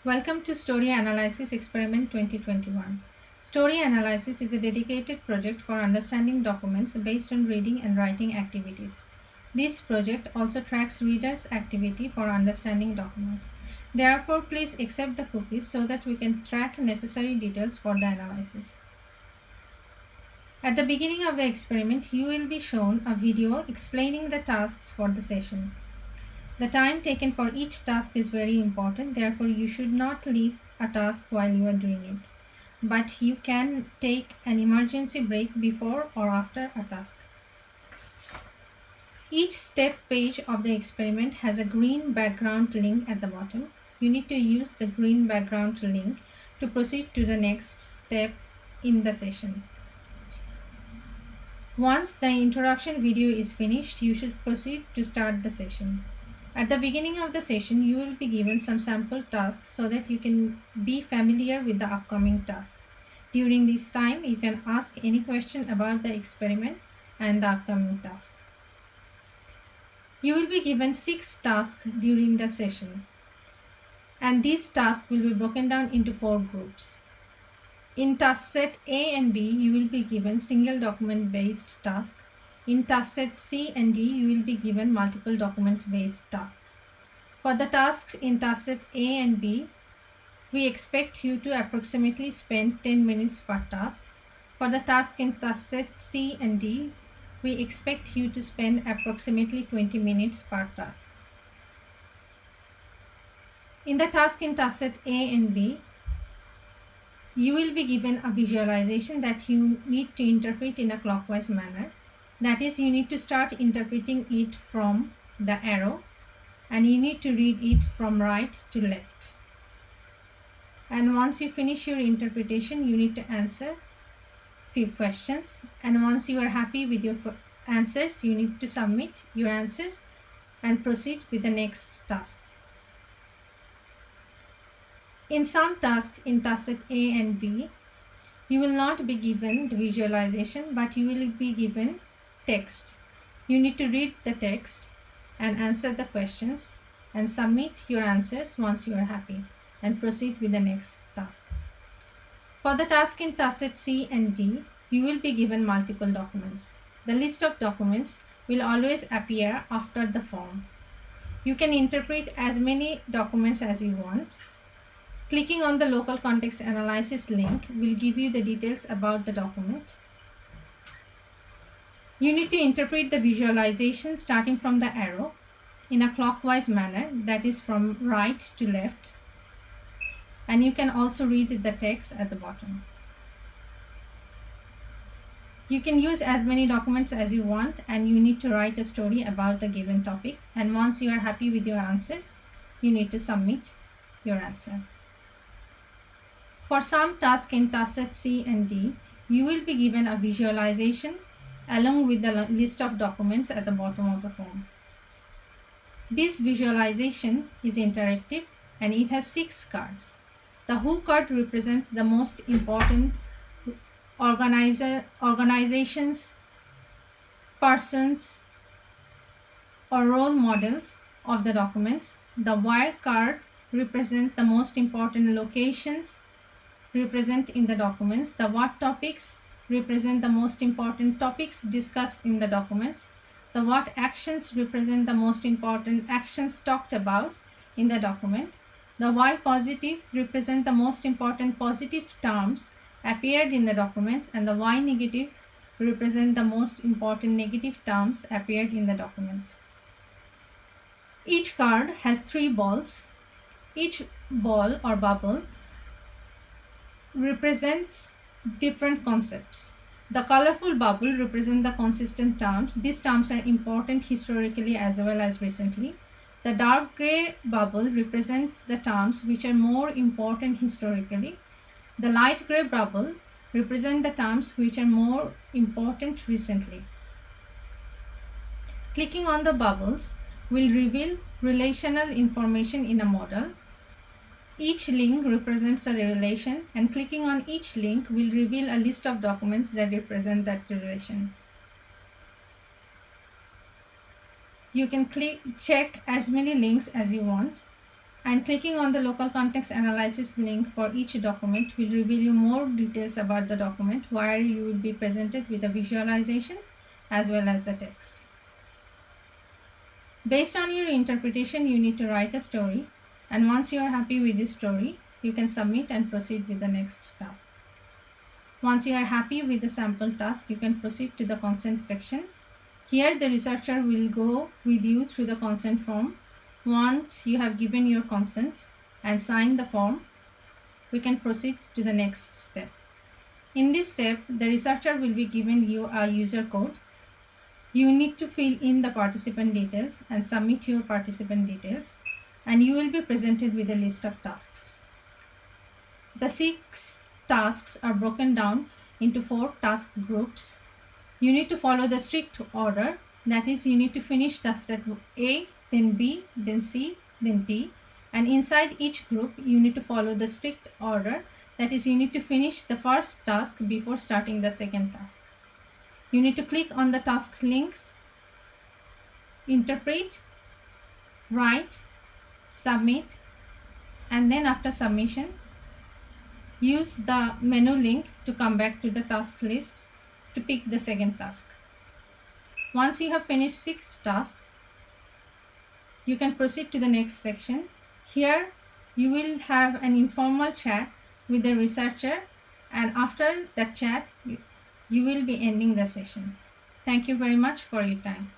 Welcome to Story Analysis Experiment 2021. Story Analysis is a dedicated project for understanding documents based on reading and writing activities. This project also tracks readers' activity for understanding documents. Therefore, please accept the cookies so that we can track necessary details for the analysis. At the beginning of the experiment, you will be shown a video explaining the tasks for the session. The time taken for each task is very important, therefore, you should not leave a task while you are doing it. But you can take an emergency break before or after a task. Each step page of the experiment has a green background link at the bottom. You need to use the green background link to proceed to the next step in the session. Once the introduction video is finished, you should proceed to start the session. At the beginning of the session, you will be given some sample tasks so that you can be familiar with the upcoming tasks. During this time, you can ask any question about the experiment and the upcoming tasks. You will be given 6 tasks during the session, and these tasks will be broken down into 4 groups. In task set A and B, you will be given single document based task. In task set C and D, you will be given multiple documents based tasks. For the tasks in task set A and B, we expect you to approximately spend 10 minutes per task. For the task in task set C and D, we expect you to spend approximately 20 minutes per task. In the task in task set A and B, you will be given a visualization that you need to interpret in a clockwise manner. That is, you need to start interpreting it from the arrow and you need to read it from right to left. And once you finish your interpretation, you need to answer few questions. And once you are happy with your answers, you need to submit your answers and proceed with the next task. In some tasks in task set A and B, you will not be given the visualization, but you will be given text. You need to read the text and answer the questions and submit your answers once you are happy and proceed with the next task. For the task in task set C and D, you will be given multiple documents. The list of documents will always appear after the form. You can interpret as many documents as you want. Clicking on the local context analysis link will give you the details about the document. You need to interpret the visualization starting from the arrow in a clockwise manner, that is from right to left. And you can also read the text at the bottom. You can use as many documents as you want, and you need to write a story about the given topic. And once you are happy with your answers, you need to submit your answer. For some tasks in task set C and D, you will be given a visualization along with the list of documents at the bottom of the form. This visualization is interactive and it has 6 cards. The Who card represents the most important organizations, persons, or role models of the documents. The Where card represents the most important locations represent in the documents. The What topics represent the most important topics discussed in the documents. The What actions represent the most important actions talked about in the document. The Why positive represent the most important positive terms appeared in the documents, and the Why negative represent the most important negative terms appeared in the document. Each card has 3 balls. Each ball or bubble represents different concepts. The colorful bubble represents the consistent terms. These terms are important historically as well as recently. The dark gray bubble represents the terms which are more important historically. The light gray bubble represents the terms which are more important recently. Clicking on the bubbles will reveal relational information in a model. Each link represents a relation, and clicking on each link will reveal a list of documents that represent that relation. You can check as many links as you want. And clicking on the local context analysis link for each document will reveal you more details about the document, where you will be presented with a visualization as well as the text. Based on your interpretation, you need to write a story, and once you are happy with this story, you can submit and proceed with the next task. Once you are happy with the sample task, you can proceed to the consent section. Here, the researcher will go with you through the consent form. Once you have given your consent and signed the form, we can proceed to the next step. In this step, the researcher will be given you a user code. You need to fill in the participant details and submit your participant details, and you will be presented with a list of tasks. The 6 tasks are broken down into 4 task groups. You need to follow the strict order, that is, you need to finish task at A, then B, then C, then D, and inside each group you need to follow the strict order, that is, you need to finish the first task before starting the second task. You need to click on the task links, interpret, write, submit, and then after submission, use the menu link to come back to the task list to pick the second task. Once you have finished 6 tasks, you can proceed to the next section. Here, you will have an informal chat with the researcher, and after that chat, you will be ending the session. Thank you very much for your time.